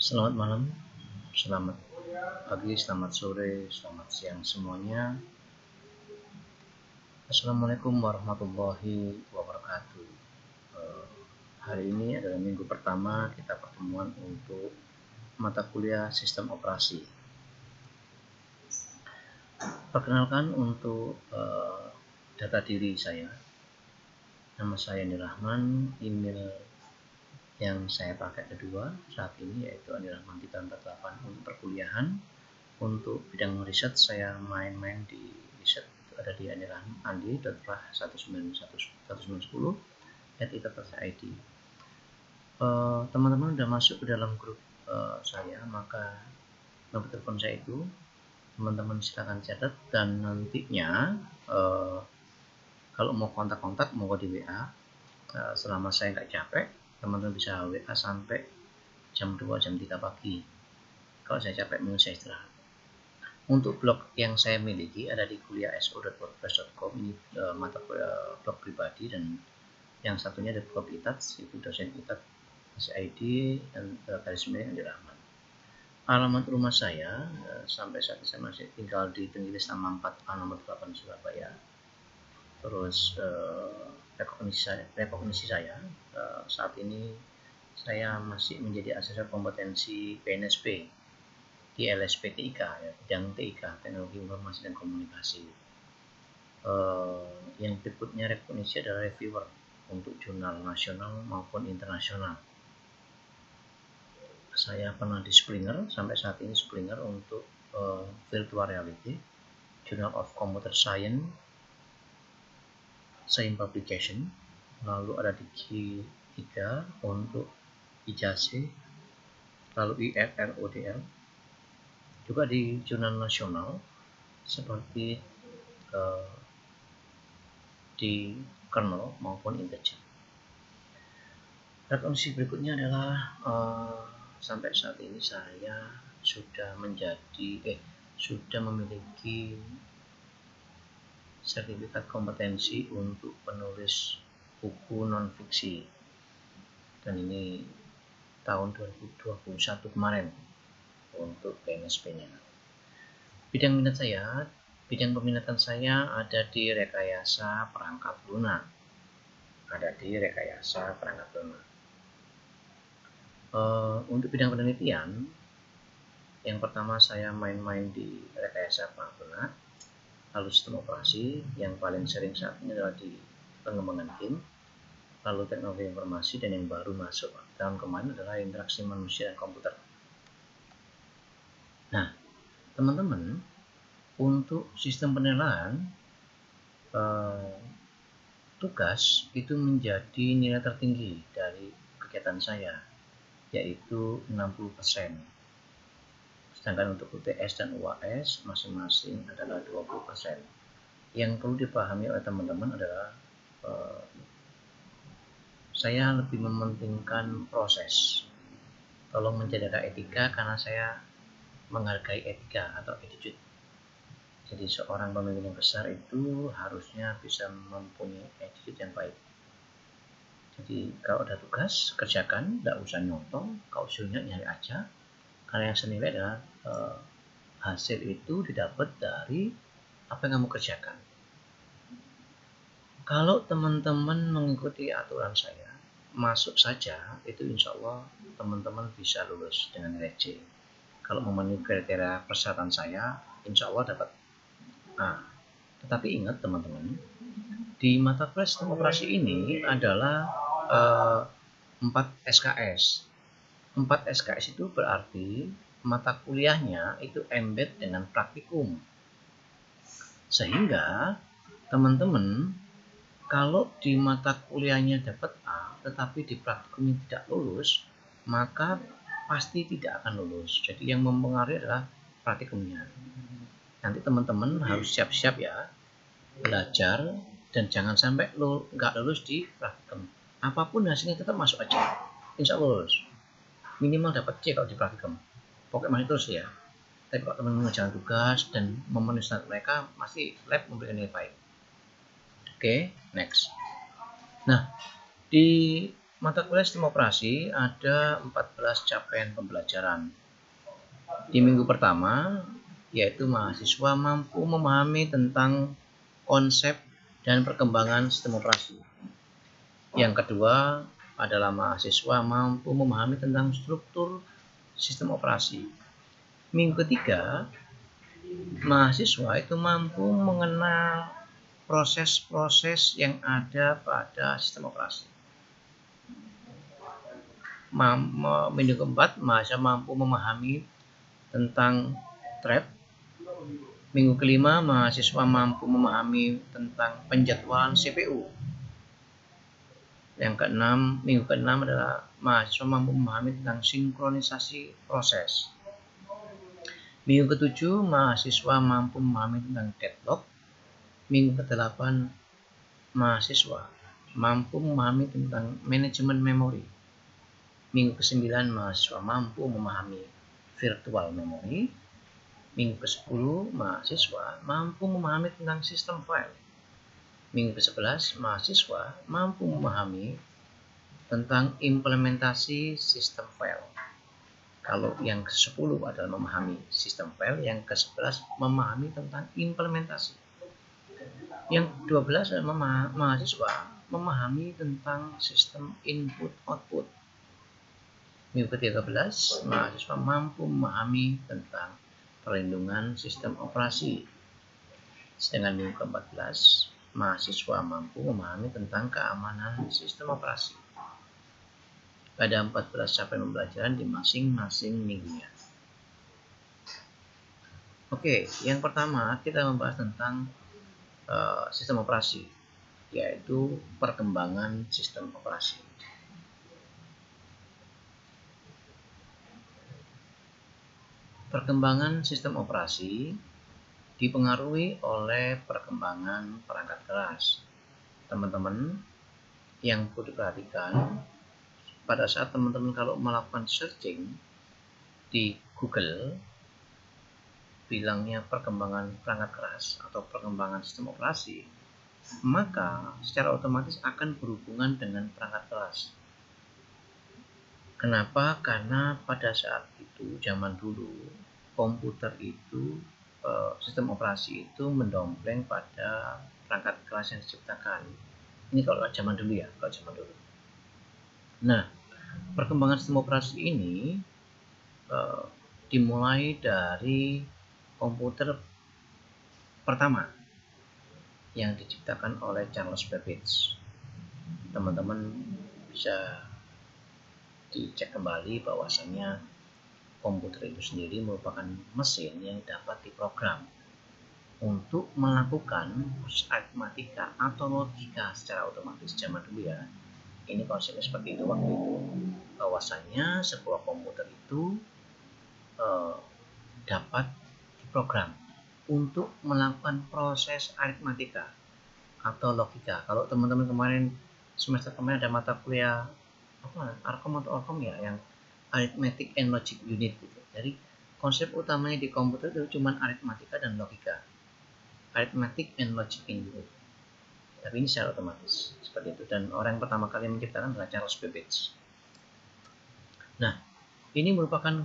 Selamat malam, selamat pagi, selamat sore, selamat siang semuanya. Assalamualaikum warahmatullahi wabarakatuh. Hari ini adalah minggu pertama kita pertemuan untuk mata kuliah sistem operasi. Perkenalkan untuk data diri saya. Nama saya Anil Rahman, email yang saya pakai kedua saat ini yaitu anilrahman348 untuk perkuliahan. Untuk bidang riset saya main-main di riset ada di andi.rah1910@ita.id. Teman-teman sudah masuk ke dalam grup saya, maka nomor telepon saya itu teman-teman silakan catat, dan nantinya kalau mau kontak-kontak mau di WA. Selama saya nggak capek, teman-teman bisa WA sampai jam 2, jam 3 pagi. Kalau saya capek, mungkin saya istirahat. Untuk blog yang saya miliki ada di kuliahso.wordpress.com, ini mata blog pribadi, dan yang satunya di blog ITATS, itu dosen ITATS ID dan garis miring Anil Rahman. Alamat rumah saya sampai saat ini saya masih tinggal di Tenggilis Nama 4A nomor 8 Surabaya. Terus rekognisi saya saat ini saya masih menjadi asesor kompetensi PNSP di LSP TIK, ya, bidang TIK, Teknologi Informasi dan Komunikasi. Yang berikutnya rekognisi adalah reviewer untuk jurnal nasional maupun internasional. Saya pernah di Springer, sampai saat ini Springer untuk virtual reality, Journal of Computer Science Publication. Lalu ada di G3 untuk IJC, lalu IRRODL, juga di jurnal nasional seperti di kernel maupun integer. Rekognisi berikutnya adalah sampai saat ini saya sudah memiliki sertifikat kompetensi untuk penulis buku non-fiksi, dan ini tahun 2021 kemarin untuk PNSP-nya. Bidang peminatan saya ada di rekayasa perangkat lunak. Untuk bidang penelitian, yang pertama saya main-main di rekayasa perangkat lunak, lalu sistem operasi, yang paling sering saat ini adalah di pengembangan game, lalu teknologi informasi, dan yang baru masuk tahun kemarin adalah interaksi manusia dan komputer. Nah, teman-teman, untuk sistem penilaian tugas itu menjadi nilai tertinggi dari kegiatan saya, yaitu 60%. Sedangkan untuk UTS dan UAS masing-masing adalah 20%. Yang perlu dipahami oleh teman-teman adalah saya lebih mementingkan proses. Tolong menjaga etika, karena saya menghargai etika atau attitude. Jadi seorang pemimpin yang besar itu harusnya bisa mempunyai attitude yang baik. Jadi kalau ada tugas, kerjakan, tidak usah nyontoh, kalau usulnya nyari aja. Karena yang senilai adalah hasil itu didapat dari apa yang kamu kerjakan. Kalau teman-teman mengikuti aturan saya, masuk saja, itu insya Allah teman-teman bisa lulus dengan nilai C. Kalau memenuhi kriteria persyaratan saya, insya Allah dapat A. Tetapi ingat teman-teman, di mata kuliah sistem operasi ini adalah 4 SKS. 4 SKS itu berarti mata kuliahnya itu embed dengan praktikum. Sehingga teman-teman kalau di mata kuliahnya dapat A, tetapi di praktikumnya tidak lulus, maka pasti tidak akan lulus. Jadi yang mempengaruhi adalah praktikumnya. Nanti teman-teman harus siap-siap ya, belajar, dan jangan sampai nggak lulus di praktikum. Apapun hasilnya tetap masuk aja, insya Allah lulus. Minimal dapat C kalau di praktikum. Pokoknya masih terus ya. Tapi kalau teman-teman mengerjakan tugas dan memenuhi standar mereka, pasti lab memberikan nilai baik. Oke, next. Nah, di Mata kuliah sistem operasi ada 14 capaian pembelajaran. Di minggu pertama, yaitu mahasiswa mampu memahami tentang konsep dan perkembangan sistem operasi. Yang kedua adalah mahasiswa mampu memahami tentang struktur sistem operasi. Minggu ketiga, mahasiswa itu mampu mengenal proses-proses yang ada pada sistem operasi. Minggu keempat, mahasiswa mampu memahami tentang thread. Minggu kelima, mahasiswa mampu memahami tentang penjadwalan CPU. Minggu keenam adalah mahasiswa mampu memahami tentang sinkronisasi proses. Minggu ketujuh, mahasiswa mampu memahami tentang deadlock. Minggu ke-8, mahasiswa mampu memahami tentang manajemen memori. Minggu ke-9, mahasiswa mampu memahami virtual memory. Minggu ke-10, mahasiswa mampu memahami tentang sistem file. Minggu ke-11, mahasiswa mampu memahami tentang implementasi sistem file. Kalau yang ke-10 adalah memahami sistem file, yang ke-11 memahami tentang implementasi. Yang ke-12 adalah mahasiswa memahami tentang sistem input-output. Minggu ke-13, mahasiswa mampu memahami tentang perlindungan sistem operasi. Sedangkan minggu ke-14, mahasiswa mampu memahami tentang keamanan sistem operasi. Ada 14 capaian pembelajaran di masing-masing minggunya. Oke, yang pertama kita membahas tentang sistem operasi, yaitu perkembangan sistem operasi. Perkembangan sistem operasi dipengaruhi oleh perkembangan perangkat keras. Teman-teman yang perlu diperhatikan, pada saat teman-teman kalau melakukan searching di Google, bilangnya perkembangan perangkat keras atau perkembangan sistem operasi, maka secara otomatis akan berhubungan dengan perangkat keras. Kenapa? Karena pada saat itu, zaman dulu, komputer itu, sistem operasi itu mendompleng pada perangkat keras yang diciptakan. Ini kalau zaman dulu ya, kalau zaman dulu. Nah, perkembangan sistem operasi ini dimulai dari komputer pertama yang diciptakan oleh Charles Babbage. Teman-teman bisa dicek kembali bahwasannya komputer itu sendiri merupakan mesin yang dapat diprogram untuk melakukan aritmatika atau logika secara otomatis zaman dulu ya. Ini konsepnya seperti itu waktu itu, bahwasannya sebuah komputer itu dapat diprogram untuk melakukan proses aritmatika atau logika. Kalau teman-teman kemarin semester kemarin ada mata kuliah Arkom atau Orkom ya, yang Arithmetic and Logic Unit gitu. Jadi konsep utamanya di komputer itu cuma aritmatika dan logika. Arithmetic and Logic Unit. Tapi ini secara otomatis seperti itu, dan orang yang pertama kali menciptakan adalah Charles Babbage. Nah, ini merupakan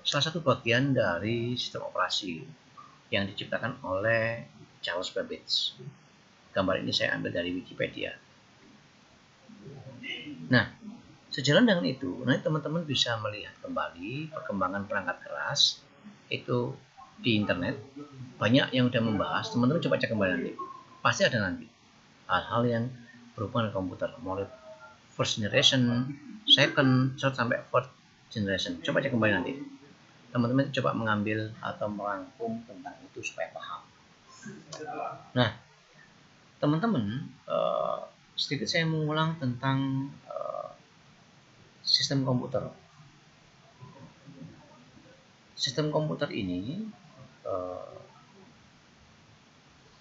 salah satu bagian dari sistem operasi yang diciptakan oleh Charles Babbage. Gambar ini saya ambil dari Wikipedia. Nah, sejalan dengan itu, nanti teman-teman bisa melihat kembali perkembangan perangkat keras itu di internet. Banyak yang sudah membahas, teman-teman coba cek kembali nanti. Pasti ada nanti hal-hal yang berhubungan dengan komputer, mulai first generation, second, sampai fourth generation. Coba cek kembali nanti. Teman-teman coba mengambil atau merangkum tentang itu supaya paham. Nah, teman-teman, sedikit saya mengulang tentang sistem komputer. Sistem komputer ini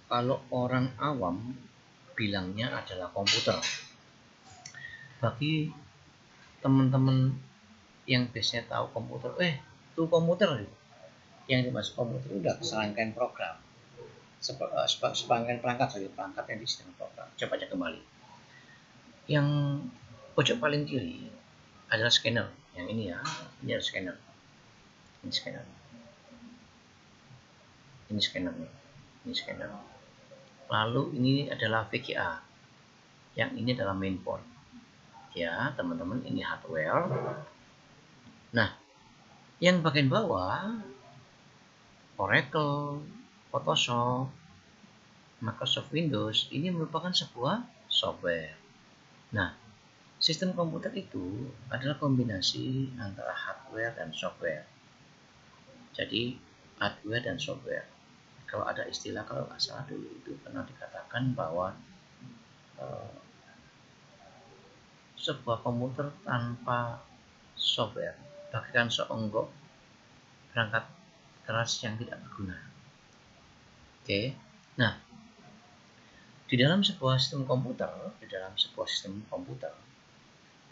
kalau orang awam bilangnya adalah komputer. Bagi teman-teman yang biasanya tahu komputer, itu komputer. Yang dimaksud komputer itu udah serangkaian program, serangkaian perangkat yang di sistem program. Coba cek kembali. Yang pojok paling kiri adalah scanner. Yang ini ya, ini adalah scanner. Ini scanner. Ini scanner nih. Ini scanner. Lalu ini adalah VGA. Yang ini adalah mainboard. Ya, teman-teman, ini hardware. Nah, yang bagian bawah Oracle, Photoshop, Microsoft Windows ini merupakan sebuah software. Nah, sistem komputer itu adalah kombinasi antara hardware dan software. Jadi, hardware dan software. Kalau ada istilah, kalau nggak salah dulu itu pernah dikatakan bahwa sebuah komputer tanpa software bagaikan seonggok perangkat keras yang tidak berguna. Oke. Nah, di dalam sebuah sistem komputer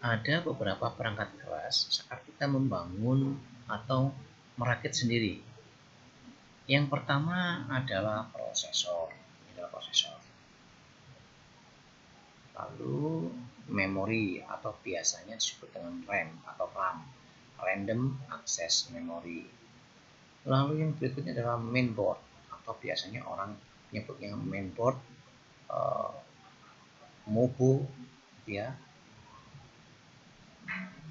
ada beberapa perangkat keras saat kita membangun atau merakit sendiri. Yang pertama adalah prosesor. Ini adalah prosesor. Lalu memori atau biasanya disebut dengan RAM atau RAM, Random Access Memory. Lalu yang berikutnya adalah mainboard atau biasanya orang menyebutnya mainboard, MOBO, ya.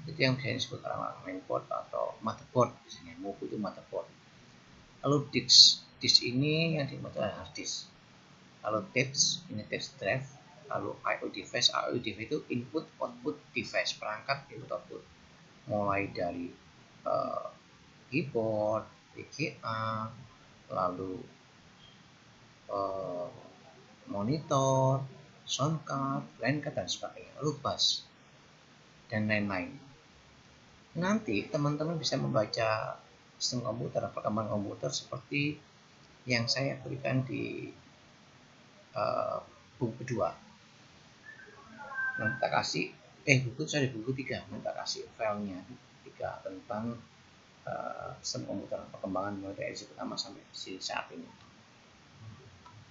Itu yang bisa disebut orang mainboard atau motherboard, biasanya MOBO itu motherboard. Lalu disk ini yang dimaksud adalah hard disk. Lalu tapes, ini tapes drive. Lalu I/O device itu input output device, perangkat input output, mulai dari keyboard, VGA, lalu monitor, sound card, line card dan sebagainya, lalu bus dan lain-lain. Nanti teman-teman bisa membaca sistem komputer, perkembangan komputer seperti yang saya berikan di buku kedua. Nanti kita kasih buku 3, nanti kita kasih filenya 3 tentang sistem komputer, perkembangan mulai dari edisi pertama sampai saat ini.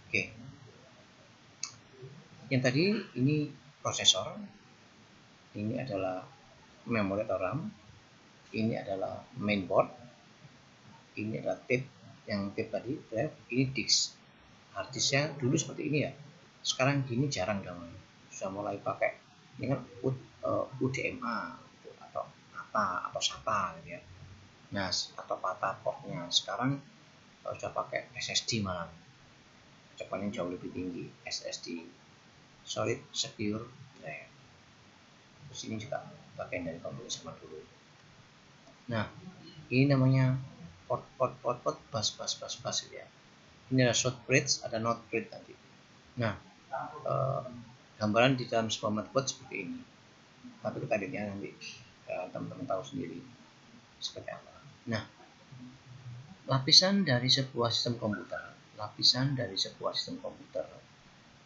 Oke. Yang tadi ini prosesor, ini adalah memori atau RAM, ini adalah mainboard, ini adalah tape, yang tape tadi drive, ini disk. Harddisknya dulu seperti ini ya, sekarang gini jarang dong, sudah mulai pakai ini kan UDMA atau ATA atau SATA gitu ya. Nah, atau PATA portnya sekarang sudah pakai SSD, malah kecepatannya jauh lebih tinggi, SSD, Solid Secure Drive. Terus ini juga bagian dari komputer sama dulu. Nah, ini namanya port bus gitu ya. Ini ada short bridge, ada not bridge tadi. Nah, gambaran di dalam sebuah motherboard seperti ini. Tapi kita lihatnya nanti teman-teman tahu sendiri seperti apa. Nah, lapisan dari sebuah sistem komputer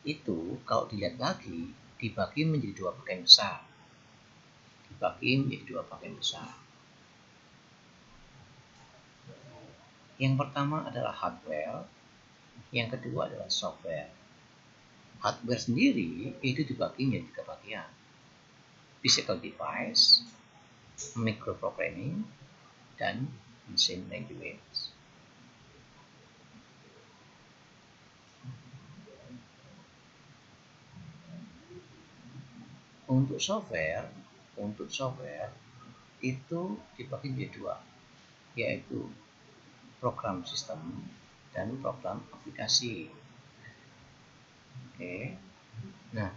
itu kalau dilihat lagi dibagi menjadi 2 bagian besar. Yang pertama adalah hardware, yang kedua adalah software. Hardware sendiri itu dibagi menjadi 3 bagian. Physical device, microprogramming, dan machine language. Untuk software itu dibagi menjadi 2, yaitu program sistem dan program aplikasi. Oke. Nah,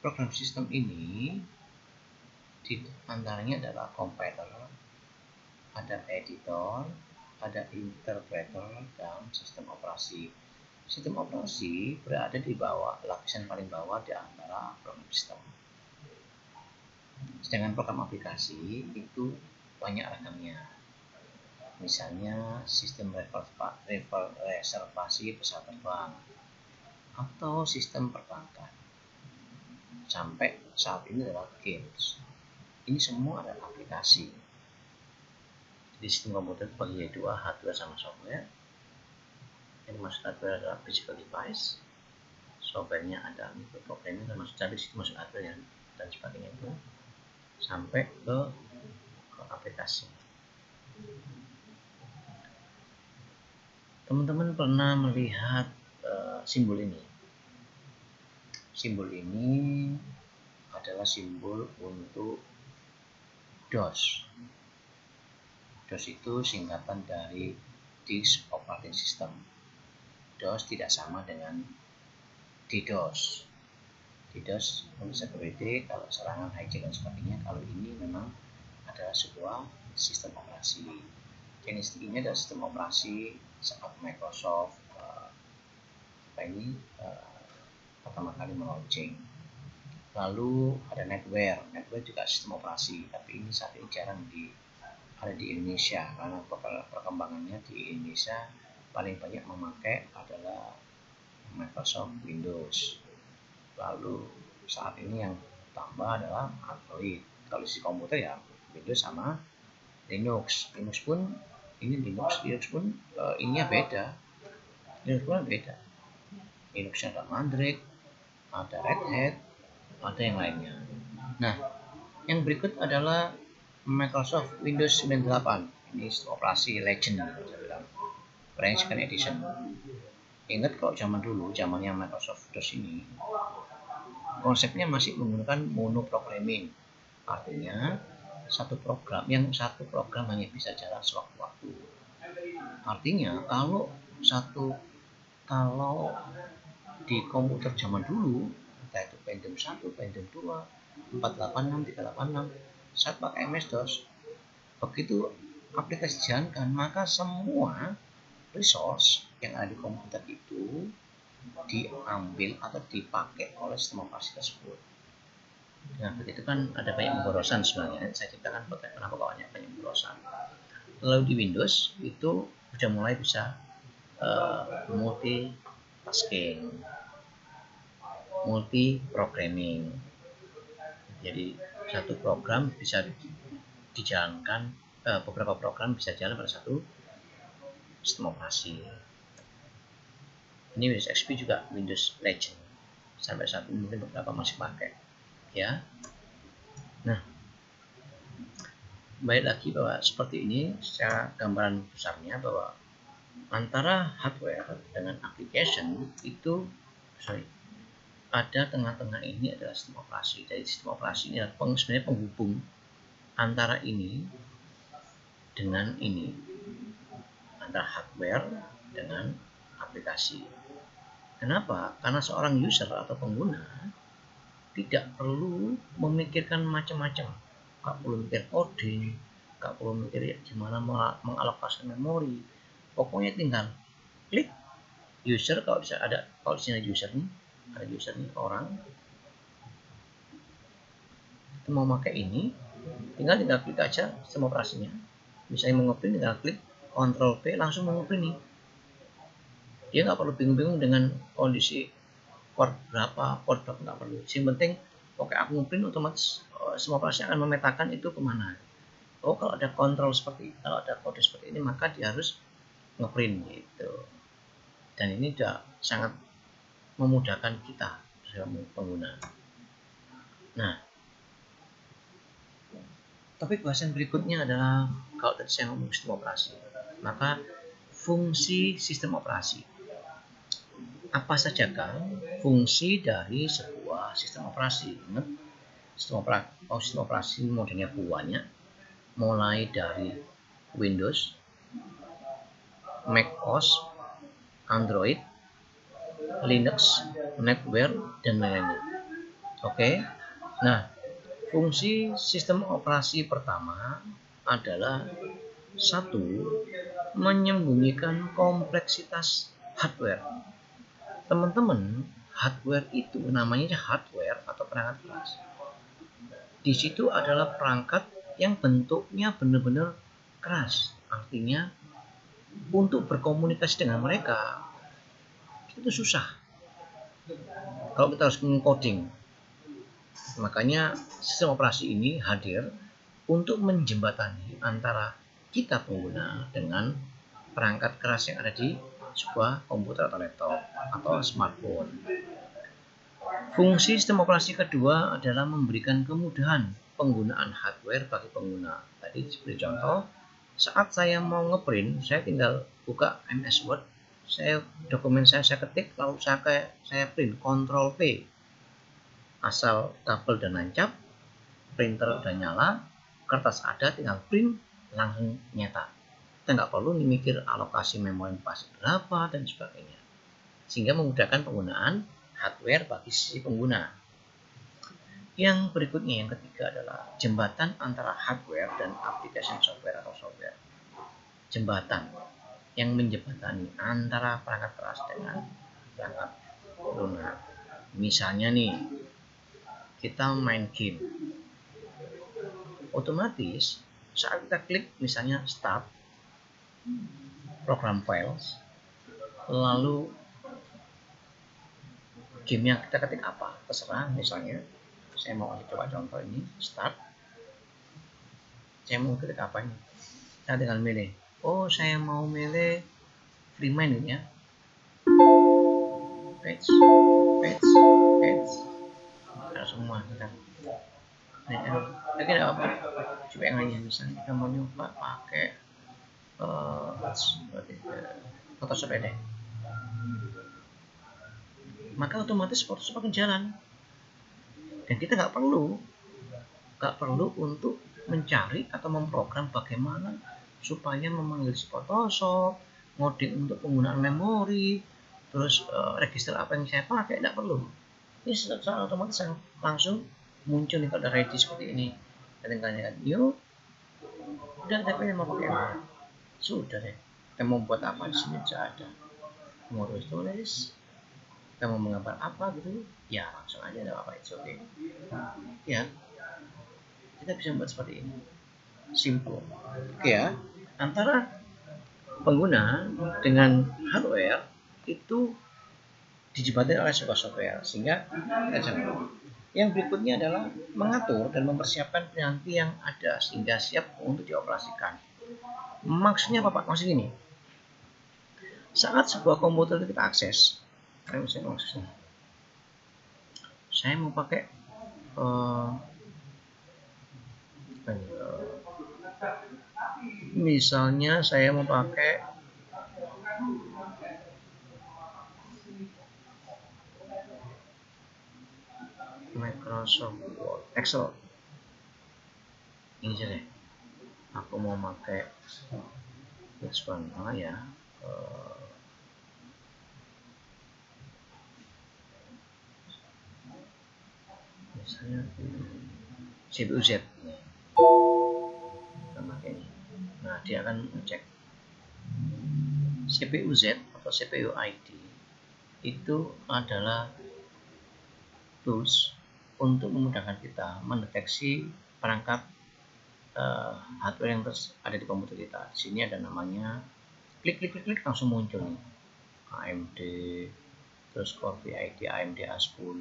program sistem ini di antaranya adalah compiler, ada editor, ada interpreter, dan sistem operasi. Sistem operasi berada di bawah, lapisan paling bawah di antara program sistem. Sedangkan program aplikasi itu banyak ragamnya. Misalnya sistem reservasi pesawat terbang atau sistem perbankan. Sampai saat ini adalah games. Ini semua adalah aplikasi. Di sistem komputer bagi 2, hardware sama software. Yang dimaksud hardware adalah physical device. Softwarenya ada microprogramming, termasuk tadi situ masuk hardware yang dan sebagainya itu sampai ke aplikasi. Teman-teman pernah melihat simbol ini? Simbol ini adalah simbol untuk DOS. DOS itu singkatan dari Disk Operating System. DOS tidak sama dengan DDoS. DDoS security, kalau serangan hijack dan sebagainya. Kalau ini memang adalah sebuah sistem operasi. Jenis ini adalah sistem operasi saat Microsoft pertama kali melaunching. Lalu ada NetWare. NetWare juga sistem operasi, tapi ini saat ini jarang ada di Indonesia karena perkembangannya di Indonesia paling banyak memakai adalah Microsoft Windows. Lalu saat ini yang tambah adalah Android. Kalau di komputer ya Windows sama Linux. Linux pun ininya beda. Linux ada Mandrake, ada Red Hat, ada yang lainnya. Nah, yang berikut adalah Microsoft Windows 98. Ini operasi legend, saya bilang. Brain Scan Edition. Ingat kalau zaman dulu, zamannya Microsoft DOS ini, konsepnya masih menggunakan monoprogramming. Artinya satu program hanya bisa jalan sewaktu-waktu. Artinya kalau di komputer zaman dulu, entah itu Pentium 1, Pentium 2, 486, 386, saat pakai MS-DOS, begitu aplikasi jalankan, maka semua resource yang ada di komputer itu diambil atau dipakai oleh sistem operasi tersebut. Nah, begitu kan ada banyak pemborosan sebenarnya. Saya ceritakan kenapa banyak pemborosan. Lalu di Windows itu sudah mulai bisa multitasking, multi-programming. Jadi satu program bisa dijalankan, beberapa program bisa jalan pada satu sistem operasi. Ini Windows XP juga Windows Legend. Sampai saat ini mungkin beberapa masih pakai. Ya. Nah, baik lagi bahwa seperti ini secara gambaran besarnya bahwa antara hardware dengan application itu ada tengah-tengah ini adalah sistem operasi. Jadi sistem operasi ini adalah sebenarnya penghubung antara ini dengan ini, antara hardware dengan aplikasi. Kenapa? Karena seorang user atau pengguna tidak perlu memikirkan macam-macam, nggak perlu mikir coding, nggak perlu mikir gimana mengalokasi memori. Pokoknya tinggal klik user. Kalau di sini ada user nih orang itu mau pakai ini, tinggal klik aja sistem operasinya. Misalnya mau ngeprint, tinggal klik Ctrl P langsung mau ngeprint nih. Dia nggak perlu bingung-bingung dengan kondisi port berapa nggak perlu. Yang penting oke, aku ngeprint, otomatis semua operasi akan memetakan itu kemana. Kalau ada kontrol kalau ada kode seperti ini, maka dia harus ngeprint gitu. Dan ini sudah sangat memudahkan kita sebagai pengguna. Nah, topik bahasan berikutnya adalah kalau tadi saya ngomong sistem operasi, maka fungsi sistem operasi. Apa saja kan fungsi dari sebuah sistem operasi? Ingat, sistem operasi modelnya banyak, mulai dari Windows, macOS, Android, Linux, NetWare, dan lain-lain. Oke. Nah, fungsi sistem operasi pertama adalah satu, menyembunyikan kompleksitas hardware. Teman-teman, hardware itu namanya hardware atau perangkat keras. Di situ adalah perangkat yang bentuknya benar-benar keras. Artinya untuk berkomunikasi dengan mereka itu susah. Kalau kita harus mengcoding, makanya sistem operasi ini hadir untuk menjembatani antara kita pengguna dengan perangkat keras yang ada di sebuah komputer atau laptop atau smartphone. Fungsi sistem operasi kedua adalah memberikan kemudahan penggunaan hardware bagi pengguna. Tadi seperti contoh, saat saya mau ngeprint, saya tinggal buka MS Word, dokumen saya ketik, lalu saya print, Ctrl P. Asal tabel dan nancap, printer udah nyala, kertas ada, tinggal print, langsung nyata. Kita nggak perlu mikir alokasi memori pasti berapa dan sebagainya. Sehingga memudahkan penggunaan hardware bagi sisi pengguna. Yang berikutnya, yang ketiga adalah jembatan antara hardware dan aplikasi software atau software. Jembatan yang menjembatani antara perangkat keras dengan perangkat lunak. Misalnya nih, kita main game. Otomatis saat kita klik misalnya start program files, lalu game yang kita ketik apa, terserah. Misalnya saya mau coba contoh ini, start, saya mau ketik apa ini, saya tinggal milih, oh saya mau milih Freeman ini ya, page, ada semua kita. Lagi ada apa, coba yang lainnya. Misalnya kita mau nyoba pakai Photoshop deh, maka otomatis Photoshop akan jalan dan kita nggak perlu untuk mencari atau memprogram bagaimana supaya memanggil si Photoshop, ngoding untuk penggunaan memori, terus register apa yang saya pakai, tidak perlu. Ini secara otomatis langsung muncul nih, kalau udah ready seperti ini. Tinggal new, udah ada yang mau pakai apa, sudah deh. Kita mau buat apa di sini sudah ada, mau tulis, kita mau menggambar apa gitu, ya langsung aja, ada apa itu oke. Ya, kita bisa membuat seperti ini, simple. Oke ya, antara pengguna dengan hardware itu dijembatani oleh sebuah software, sehingga kita bisa. Yang berikutnya adalah mengatur dan mempersiapkan piranti yang ada sehingga siap untuk dioperasikan. Maksudnya apa Pak? Maksud ini, saat sebuah komputer kita akses, saya mau pakai misalnya saya mau pakai Microsoft Word, Excel. Ini aja deh. Aku mau pakai which one? Ya. Misalnya CPU Z. Kita pakai ini. Nah, dia akan ngecek CPU Z atau CPU ID itu adalah tools untuk memudahkan kita mendeteksi perangkat hardware yang ada di komputer kita. Di sini ada namanya, klik langsung muncul nih, AMD, terus Core VID AMD A10,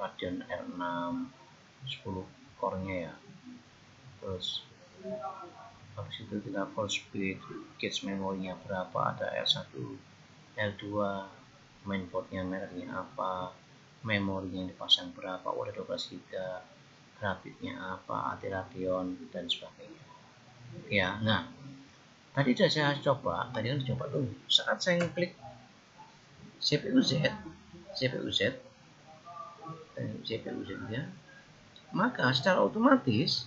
Radeon R6, 10 core-nya ya. Terus habis itu kita full speed, cache memorinya berapa, ada L1, L2, mainboardnya mereknya apa, memorinya yang dipasang berapa, udah 12 GB, grafiknya apa, AT Radeon dan sebagainya. Ya, nah tadi sudah saya coba, tadi kan dicoba tuh, saat saya klik CPU Z ya, maka secara otomatis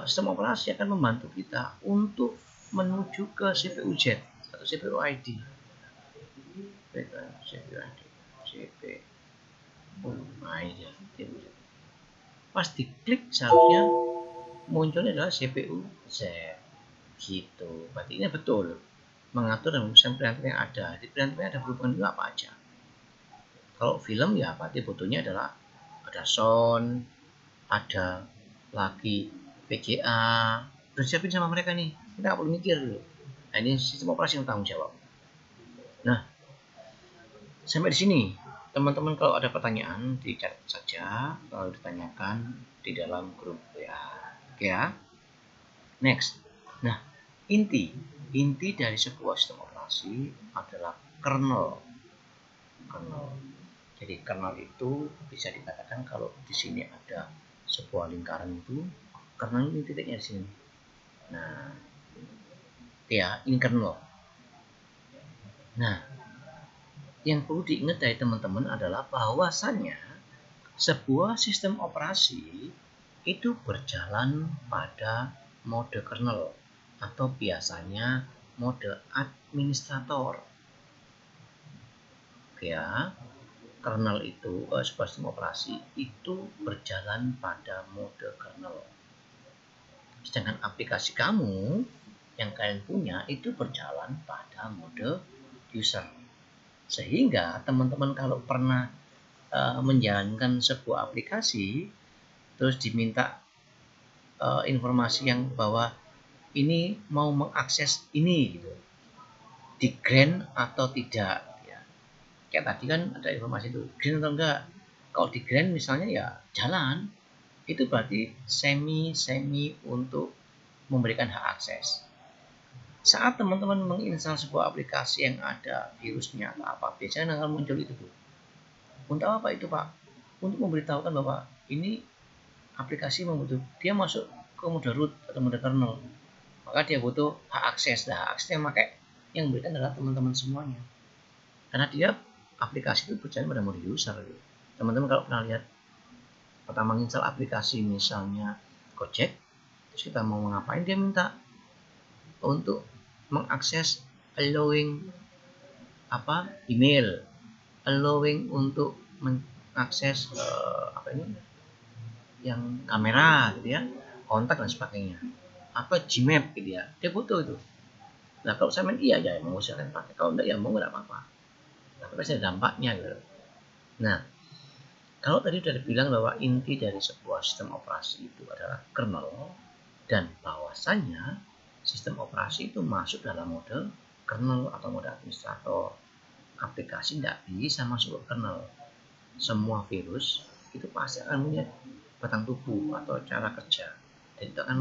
sistem operasi akan membantu kita untuk menuju ke CPU Z atau CPU ID. Pas diklik seharusnya munculnya adalah CPU Z gitu. Berarti ini betul mengatur dan memesan printer yang ada. Di printernya ada berhubungan juga apa aja. Kalau film ya berarti butuhnya adalah ada sound, ada lagi VGA, udah siapin sama mereka nih, kita nggak perlu mikir dulu. Nah, ini sistem operasi yang tanggung jawab. Nah, sampai di sini teman-teman, kalau ada pertanyaan dicatat saja, kalau ditanyakan di dalam grup ya. Oke ya. Next. Nah, inti dari sebuah sistem operasi adalah kernel. Jadi kernel itu bisa dikatakan kalau di sini ada sebuah lingkaran itu, kernel ini titiknya di sini. Nah, ya ini kernel. Nah, yang perlu diingat dari teman-teman adalah bahwasannya sebuah sistem operasi itu berjalan pada mode kernel atau biasanya mode administrator. Ya, kernel itu sebuah sistem operasi itu berjalan pada mode kernel. Sedangkan aplikasi kamu yang kalian punya itu berjalan pada mode user. Sehingga teman-teman kalau pernah menjalankan sebuah aplikasi terus diminta informasi yang bahwa ini mau mengakses ini gitu, di grant atau tidak ya. Kayak tadi kan ada informasi itu grant atau enggak. Kalau di grant misalnya ya jalan, itu berarti semi untuk memberikan hak akses. Saat teman-teman menginstal sebuah aplikasi yang ada virusnya atau apa, biasanya akan muncul itu tuh. Untuk apa itu Pak? Untuk memberitahukan bahwa ini aplikasi dia masuk ke mode root atau mode kernel, maka dia butuh hak akses. Nah, hak aksesnya yang memberikan adalah teman-teman semuanya, karena dia aplikasi itu berjalan pada mode user. Teman-teman kalau pernah lihat pertama install aplikasi misalnya Gojek, terus kita mau ngapain, dia minta untuk mengakses allowing email, allowing untuk mengakses yang kamera gitu ya, kontak dan sebagainya, Gmap gitu ya, dia butuh itu. Nah kalau saya main iya ya mau silakan pakai, kalau enggak ya mau nggak apa-apa, tapi pasti ada dampaknya gitu. Nah kalau tadi sudah dibilang bahwa inti dari sebuah sistem operasi itu adalah kernel, dan bahwasannya sistem operasi itu masuk dalam mode kernel atau mode administrator. Aplikasi tidak bisa masuk ke kernel. Semua virus itu pasti akan punya batang tubuh atau cara kerja, dan itu akan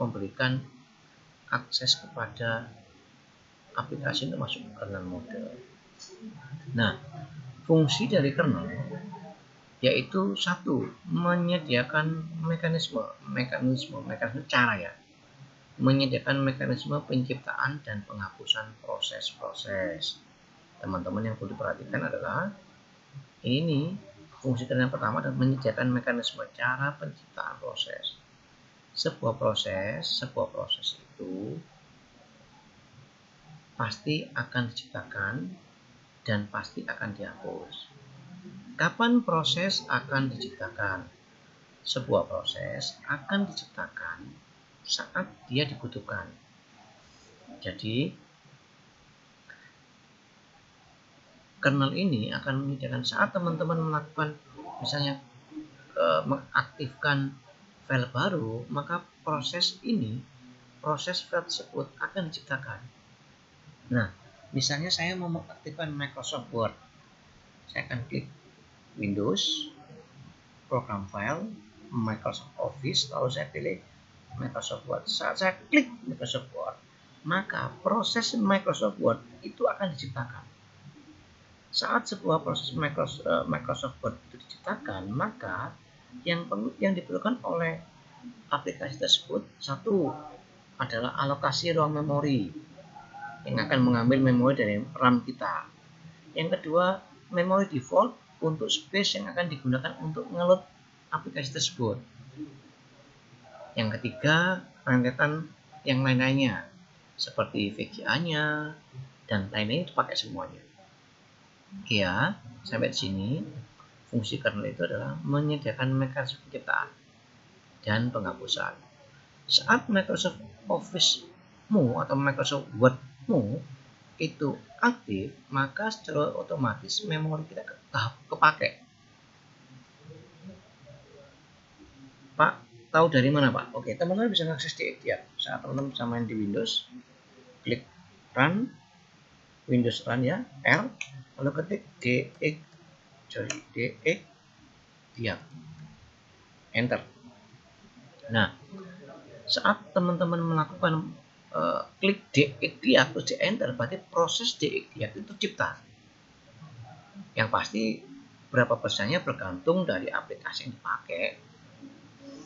memberikan akses kepada aplikasi untuk masuk ke kernel mode. Nah, fungsi dari kernel yaitu satu, menyediakan mekanisme cara ya, menyediakan mekanisme penciptaan dan penghapusan proses-proses. Teman-teman yang perlu diperhatikan adalah ini fungsi yang pertama adalah menyediakan mekanisme cara penciptaan proses. Sebuah proses itu pasti akan diciptakan dan pasti akan dihapus. Kapan proses akan diciptakan? Sebuah proses akan diciptakan saat dia dibutuhkan. Jadi kernel ini akan menyediakan saat teman-teman melakukan misalnya mengaktifkan file baru, maka proses file tersebut akan diciptakan. Nah, misalnya saya mau mengaktifkan Microsoft Word, saya akan klik Windows, program file, Microsoft Office, lalu saya pilih Microsoft Word. Saat saya klik Microsoft Word, maka proses Microsoft Word itu akan diciptakan. Saat sebuah proses Microsoft Word itu diciptakan, maka yang diperlukan oleh aplikasi tersebut, satu adalah alokasi ruang memori yang akan mengambil memori dari RAM kita. Yang kedua, memori default untuk space yang akan digunakan untuk ngeload aplikasi tersebut. Yang ketiga, rentetan yang lain-lainnya seperti VGA-nya dan lain-lain itu pakai semuanya. Ya, sampai di sini fungsi kernel itu adalah menyediakan mekanisme penciptaan dan penghapusan. Saat Microsoft Office-mu atau Microsoft Word-mu itu aktif, maka secara otomatis memori kita kepakai. Pak, tahu dari mana Pak? Oke, teman-teman bisa mengakses DX ya. Saat teman-teman bisa main di Windows, klik Run, Windows Run ya, R, lalu ketik DX dia, Enter. Nah, saat teman-teman melakukan klik DX dia terus di Enter, berarti proses DX dia itu tercipta. Yang pasti berapa persennya bergantung dari aplikasi yang dipakai.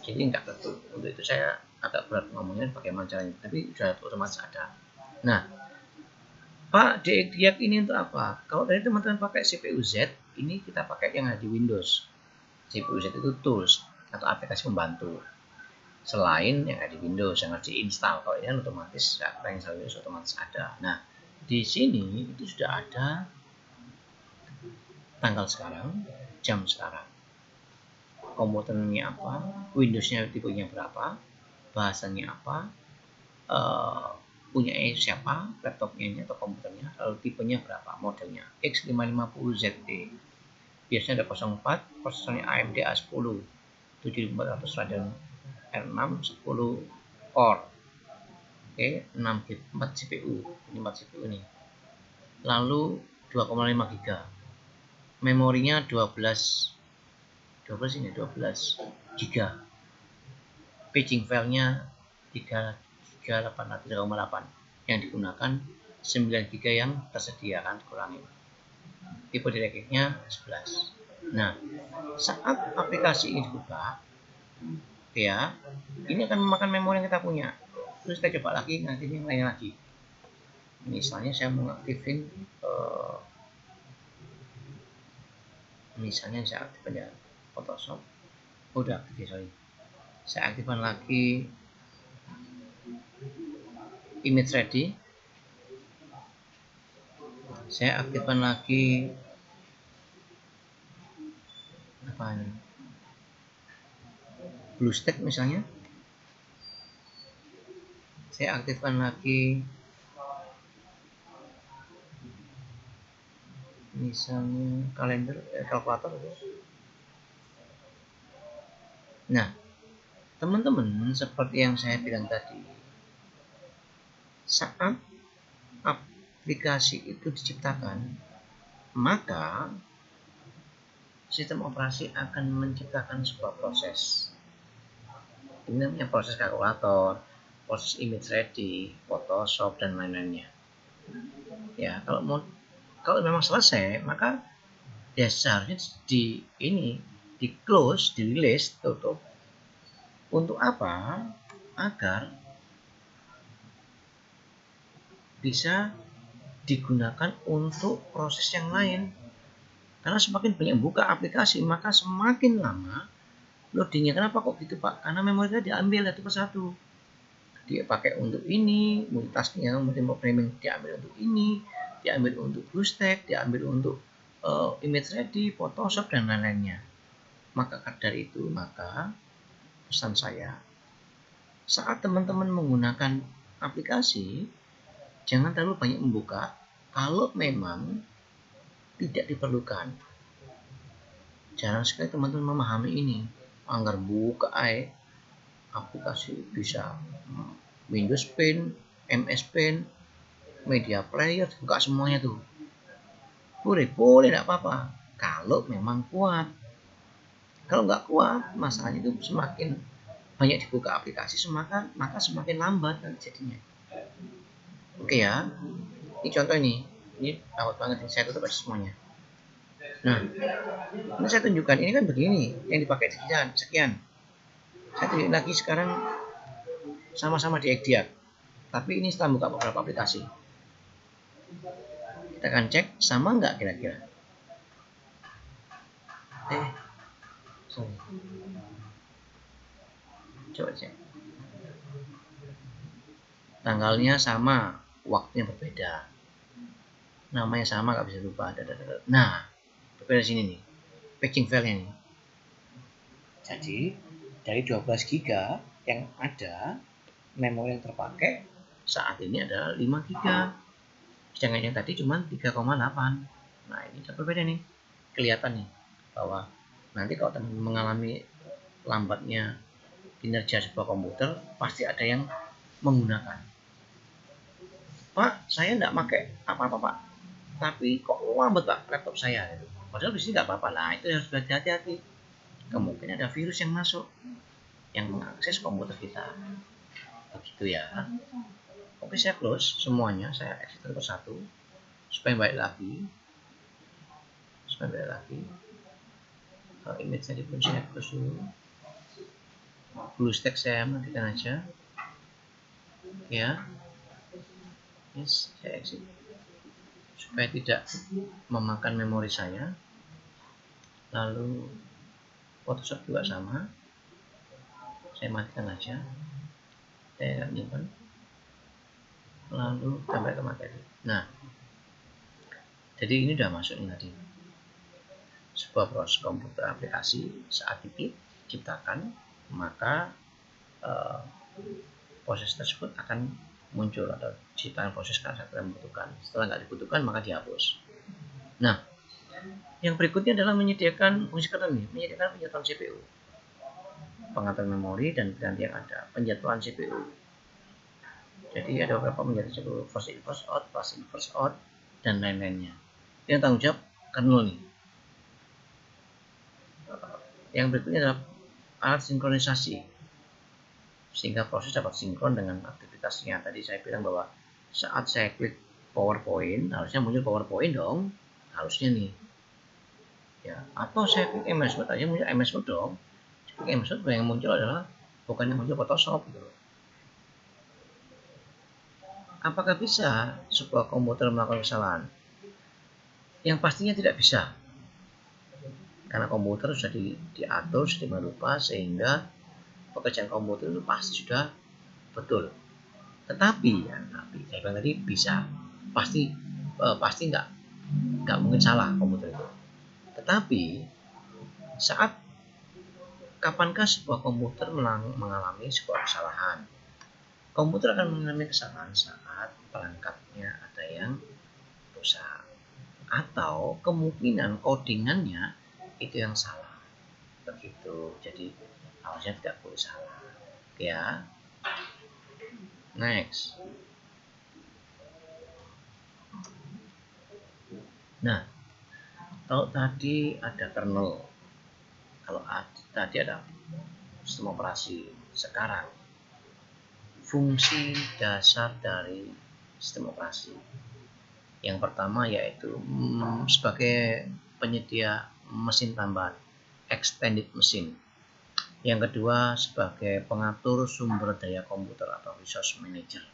Jadi nggak tentu. Untuk itu saya agak berat ngomongnya bagaimana caranya, tapi sudah otomatis ada. Nah, Pak, DEDIAC ini untuk apa? Kalau tadi teman-teman pakai CPU Z, ini kita pakai yang ada di Windows. CPU Z itu tools atau aplikasi pembantu. Selain yang ada di Windows yang harus diinstal, kalau ini kan otomatis yang Windows otomatis ada. Nah, di sini itu sudah ada tanggal sekarang, jam sekarang, komputernya apa, Windowsnya tipenya berapa, bahasanya apa, punya siapa, laptopnya atau komputernya, lalu tipenya berapa, modelnya X550ZT, biasanya ada 04, prosesornya AMD A10 7400 Radeon R6 10 core, oke, 6 GB 4 CPU, ini 4 CPU nih, lalu 2,5 GB, memorinya 12 ini 12 GB, paging filenya 3,8 yang digunakan 9 GB yang tersedia, kan kurangin. Tipe DirectX-nya 11. Nah, saat aplikasi ini dibuka, ya, ini akan memakan memori yang kita punya. Terus kita coba lagi, nanti yang lain lagi. Misalnya saya mengaktifin, misalnya saya aktifkan ya Photoshop. Udah aktif, sorry. Saya aktifkan lagi image ready. Saya aktifkan lagi apa ini, BlueStack misalnya. Saya aktifkan lagi misalnya kalender, kalkulator. Nah, teman-teman, seperti yang saya bilang tadi, saat aplikasi itu diciptakan, maka sistem operasi akan menciptakan sebuah proses. Ini namanya proses kalkulator, proses image ready, Photoshop, dan lain-lainnya. Ya, kalau memang selesai, maka ya seharusnya di close, di release, tutup. Untuk apa? Agar bisa digunakan untuk proses yang lain. Karena semakin banyak buka aplikasi, maka semakin lama loadingnya. Kenapa kok gitu, Pak? Karena memorinya diambil satu persatu. Dia pakai untuk ini, multitaskingnya, multi-programming diambil untuk ini, diambil untuk BlueStack, diambil untuk image ready, Photoshop, dan lain-lainnya. Maka dari itu, maka pesan saya, saat teman-teman menggunakan aplikasi, jangan terlalu banyak membuka kalau memang tidak diperlukan. Jarang sekali teman-teman memahami ini. Anggar buka aplikasi bisa Windows Paint, MS Paint, Media Player, buka semuanya tuh. Boleh tidak apa-apa. Kalau memang kuat. Kalau nggak kuat, masalahnya itu semakin banyak dibuka aplikasi, maka semakin lambat jadinya. Oke ya, ini contoh ini awet banget, saya tutup aja semuanya. Nah, ini saya tunjukkan, ini kan begini, yang dipakai sekian. Saya tunjukin lagi sekarang sama-sama di DirectX, tapi ini setelah buka beberapa aplikasi. Kita akan cek sama nggak kira-kira. Sorry. Coba cek. Tanggalnya sama, waktunya berbeda. Namanya sama, nggak bisa lupa. Nah, berbeda sini nih, paging file-nya nih. Jadi dari 12 GB yang ada, memori yang terpakai saat ini adalah 5 GB. Sedangkan yang tadi cuma 3,8. Nah, ini sudah berbeda nih. Kelihatan nih bahwa nanti kalau teman mengalami lambatnya kinerja sebuah komputer, pasti ada yang menggunakan. Pak, saya tidak pakai apa-apa, Pak. Tapi kok lambat, Pak, laptop saya. Padahal di sini nggak apa-apa lah. Itu harus berhati-hati. Kemungkinan ada virus yang masuk, yang mengakses komputer kita. Begitu ya. Oke, saya close semuanya. Saya exit satu persatu. Supaya balik lagi. image-nya di saya hapus dulu. BlueStack saya matikan aja. Ya. Yes, saya exit. Supaya tidak memakan memori saya. Lalu Photoshop juga sama. Saya matikan aja. Saya nyimpan. Lalu tambah ke materi. Nah, jadi ini udah masuk ini tadi. Sebuah proses komputer aplikasi saat diciptakan, maka proses tersebut akan muncul atau ciptaan proses saat yang dibutuhkan. Setelah nggak dibutuhkan maka dihapus. Nah, yang berikutnya adalah menyediakan fungsi kernel, menyediakan penjadwalan CPU, pengaturan memori dan ganti yang ada, penjadwalan CPU. Jadi ada beberapa menjadi CPU, first in first out, fast in first out, dan lain-lainnya. Yang tanggung jawab kernel nih. Yang berikutnya adalah alat sinkronisasi, sehingga proses dapat sinkron dengan aktivitasnya. Tadi saya bilang bahwa saat saya klik PowerPoint, harusnya muncul PowerPoint dong, harusnya nih. Ya, atau saya klik MS Word aja muncul MS Word dong. Klik MS Word yang muncul adalah bukan yang muncul Photoshop gitu. Apakah bisa sebuah komputer melakukan kesalahan? Yang pastinya tidak bisa. Karena komputer sudah diatur sedemikian rupa sehingga pekerjaan komputer itu pasti sudah betul. Tetapi saya bilang tadi bisa, pasti nggak mungkin salah komputer itu. Tetapi kapankah sebuah komputer mengalami sebuah kesalahan? Komputer akan mengalami kesalahan saat perangkatnya ada yang rusak, atau kemungkinan codingannya itu yang salah. Begitu. Jadi harusnya tidak boleh salah. Ya. Next. Nah, kalau tadi ada kernel, kalau tadi ada sistem operasi, sekarang fungsi dasar dari sistem operasi. Yang pertama yaitu sebagai penyedia mesin tambahan, extended machine. Yang kedua sebagai pengatur sumber daya komputer atau resource manager.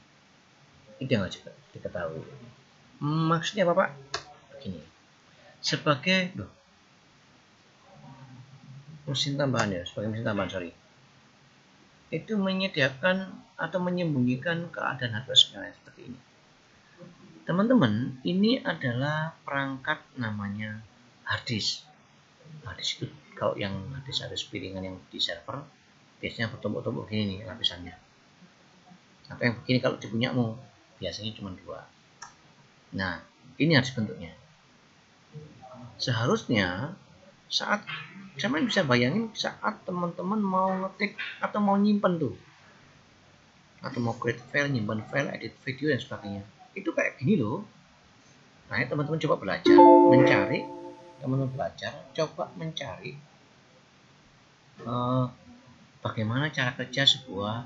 Itu yang harus diketahui. Maksudnya apa, Pak? Begini. Sebagai mesin tambahan ya, sebagai mesin tambahan, sorry. Itu menyediakan atau menyembunyikan keadaan hardware sebenarnya seperti ini. Teman-teman, ini adalah perangkat namanya hard disk. Hard disk itu kalau yang hard disk piringan yang di server biasanya bertumpuk-tumpuk gini nih lapisannya. Apa yang begini kalau dipunyamu biasanya cuma 2. Nah, ini harus bentuknya. Seharusnya saat teman bisa bayangin saat teman-teman mau ngetik atau mau nyimpen tuh, atau mau create file, nyimpan file, edit video dan sebagainya, itu kayak gini loh. Nah, teman-teman coba belajar mencari bagaimana cara kerja sebuah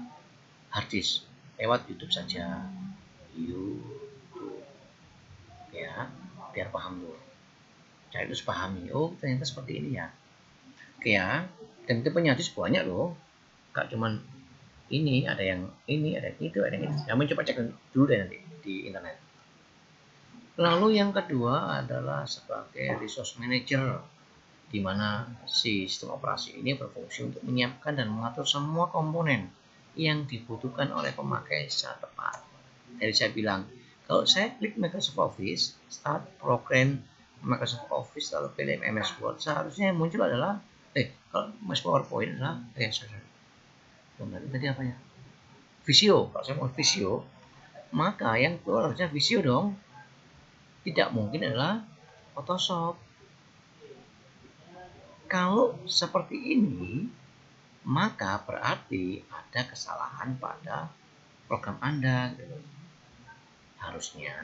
hard disk lewat YouTube saja. YouTube ya, biar paham dulu. Cara itu sepahami, oh ternyata seperti ini ya. Oke ya, dan itu punya disk banyak loh. Gak cuman ini, ada yang ini, ada yang itu, ada yang itu. Kamu coba cek dulu deh nanti di internet. Lalu yang kedua adalah sebagai resource manager, di mana sistem operasi ini berfungsi untuk menyiapkan dan mengatur semua komponen yang dibutuhkan oleh pemakai secara tepat. Jadi saya bilang, kalau saya klik Microsoft Office, start program Microsoft Office, lalu pilih MS Word, seharusnya yang muncul adalah kalau MS PowerPoint adalah tadi apa ya? Visio. Kalau saya mau Visio, maka yang keluar harusnya Visio dong. Tidak mungkin adalah Photoshop. Kalau seperti ini, maka berarti ada kesalahan pada program Anda. Harusnya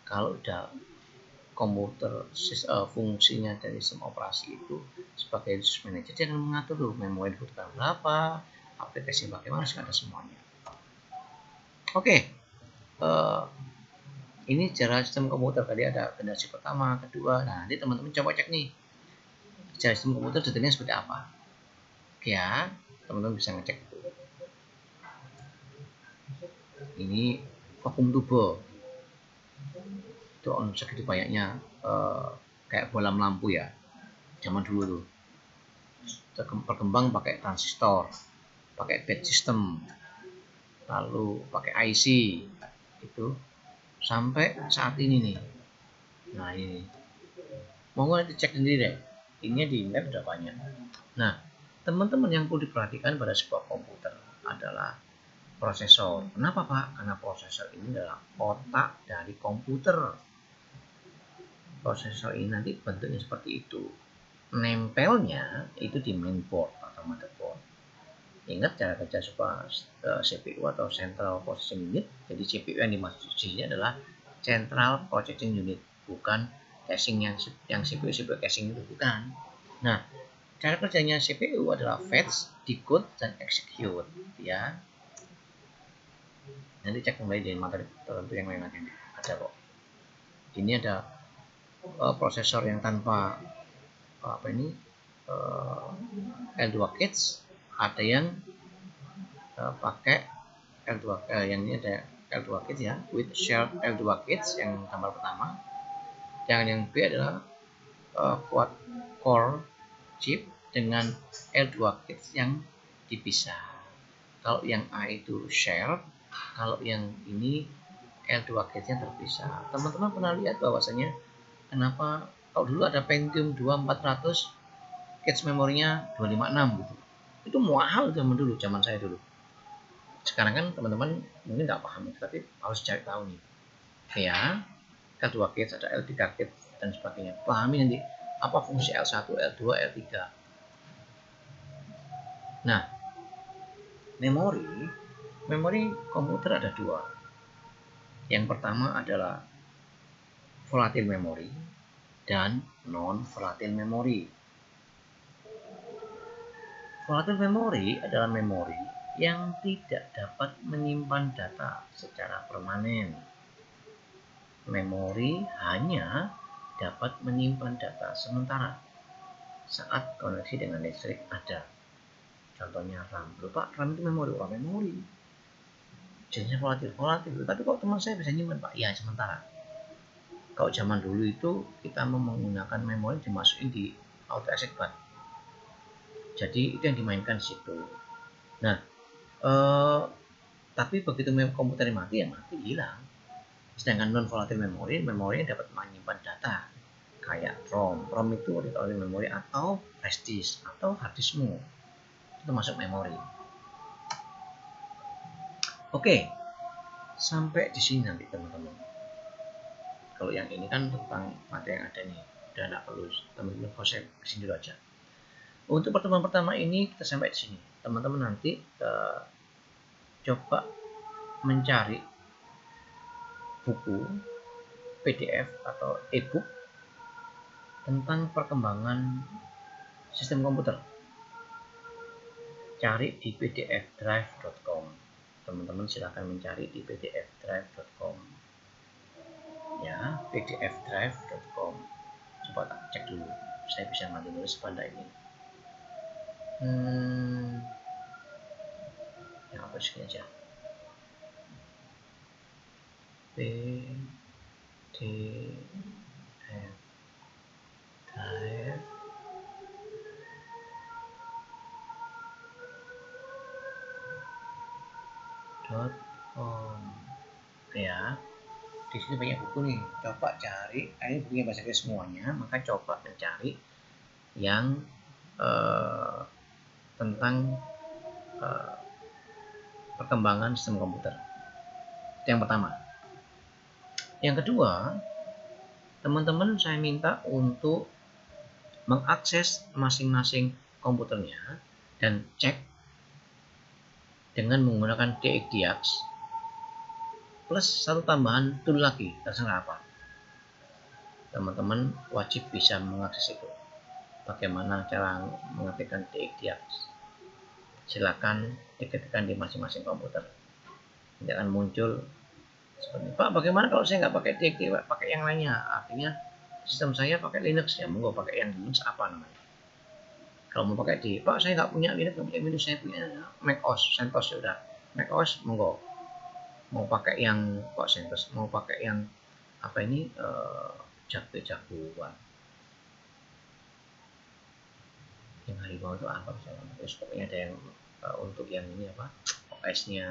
kalau udah komputer fungsinya dari sistem operasi itu sebagai resource manager, dia akan mengatur dulu memori dibutuhkan berapa, aplikasi bagaimana, ada semuanya. Oke. Ini cara sistem komputer. Tadi ada generasi pertama, kedua. Nah, nanti teman-teman coba cek nih. secara sistem komputer detailnya seperti apa. Oke ya, teman-teman bisa ngecek. Ini vakum tubuh itu segitu banyaknya, kayak bola lampu ya zaman dulu tuh, berkembang pakai transistor, pakai bed system, lalu pakai IC itu sampai saat ini nih. Nah ini mau nanti cek sendiri deh, ini di internet udah banyak. Nah teman-teman yang perlu diperhatikan pada sebuah komputer adalah prosesor. Kenapa Pak? Karena prosesor ini adalah otak dari komputer. Prosesor ini nanti bentuknya seperti itu, nempelnya itu di mainboard atau motherboard. Ingat cara kerja sebuah CPU atau Central Processing Unit. Jadi CPU yang dimaksud di sini adalah Central Processing Unit, bukan casing yang CPU casing itu bukan. Nah, cara kerjanya CPU adalah fetch, decode, dan execute ya. Nanti cek kembali di materi tertentu yang lain nanti ada kok. Ini ada prosesor yang tanpa L2 kits, ada yang pakai L2 yang ini ada L2 kits ya, with shared L2 kits yang gambar pertama. Yang B adalah quad core chip dengan L2 kits yang dipisah. Kalau yang A itu share, kalau yang ini L2 kitsnya terpisah. Teman-teman pernah lihat bahwasanya kenapa kalau dulu ada Pentium 2 400 kits memorinya 256 gitu. Itu mahal zaman saya dulu. Sekarang kan teman-teman mungkin nggak paham, tapi harus cari tahu nih. Ya, L2 kits, ada L3 kits dan sebagainya. Pahami nanti apa fungsi L1, L2, L3. Nah, memori komputer ada dua. Yang pertama adalah volatile memory dan non volatile memory. Volatile memory adalah memori yang tidak dapat menyimpan data secara permanen. Memori hanya dapat menyimpan data sementara saat koneksi dengan listrik ada. Contohnya RAM. Pak, RAM itu memori. Memori. Jenisnya volatil. Tapi kok teman saya bisa nyimpan Pak? Ya sementara. Kalau zaman dulu itu kita menggunakan memori dimasukin di auto exec bus. Jadi itu yang dimainkan di situ. Nah, tapi begitu komputer mati ya mati, hilang. Sedangkan non volatile memori yang dapat menyimpan data kayak ROM. ROM itu volatile memori atau flash disk atau hard diskmu. Itu masuk memori. Oke, sampai di sini nanti teman-teman. Kalau yang ini kan tentang materi yang ada nih, udah nggak perlu teman-teman, kalau saya kesini dulu aja. Untuk pertemuan pertama ini kita sampai di sini. Teman-teman nanti coba mencari buku PDF atau e-book tentang perkembangan sistem komputer. Cari di pdfdrive.com. Teman-teman silahkan mencari di pdfdrive.com. Ya, pdfdrive.com. Coba cek dulu. Saya bisa nanti nulis pada ini. Yang apa sih aja? pdfdrive.com ya. Di sini banyak buku nih. Coba cari. Ini bukunya bahasa Inggris semuanya. Maka coba mencari yang tentang perkembangan sistem komputer. Itu yang pertama. Yang kedua, teman-teman saya minta untuk mengakses masing-masing komputernya dan cek dengan menggunakan DXDIAX plus satu tambahan tool lagi, terserah apa. Teman-teman wajib bisa mengakses itu. Bagaimana cara mengetikkan DXDIAX? Silakan diketikkan di masing-masing komputer. Nanti akan muncul seperti, Pak, bagaimana kalau saya nggak pakai DXDIAX, pakai yang lainnya? Artinya sistem saya pakai Linux ya, monggo pakai yang Linux apa namanya? Kalau mau pakai di, Pak saya nggak punya Linux, nggak punya Windows, saya punya macOS, CentOS, ya udah macOS monggo. Mau pakai yang kok CentOS, mau pakai yang apa ini jagoan yang harimau itu apa misalnya, terus pokoknya ada yang untuk yang ini apa OS-nya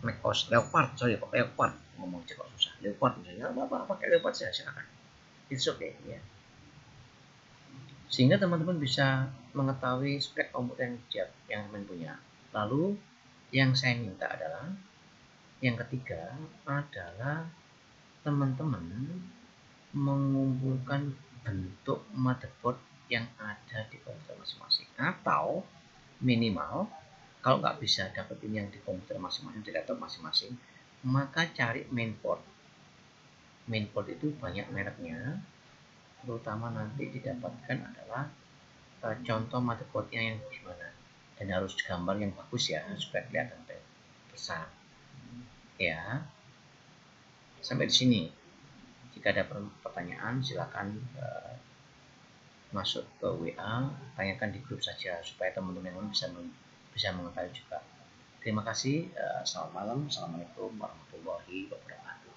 macOS Leopard, sorry kok Leopard, ngomong kok susah, Leopard misalnya, apa pakai Leopard saya silakan, it's okay ya. Sehingga teman-teman bisa mengetahui spek komputer yang teman punya. Lalu yang saya minta adalah yang ketiga adalah teman-teman mengumpulkan bentuk motherboard yang ada di komputer masing-masing, atau minimal kalau nggak bisa dapetin yang di komputer masing-masing, di laptop masing-masing, maka cari mainboard. Mainboard itu banyak mereknya, terutama nanti didapatkan adalah contoh motherboardnya yang gimana, dan harus gambar yang bagus ya supaya kelihatan besar ya. Sampai di sini. Jika ada pertanyaan silakan masuk ke WA, tanyakan di grup saja supaya teman-teman yang lain bisa mengetahui juga. Terima kasih. Selamat malam. Assalamualaikum warahmatullahi wabarakatuh.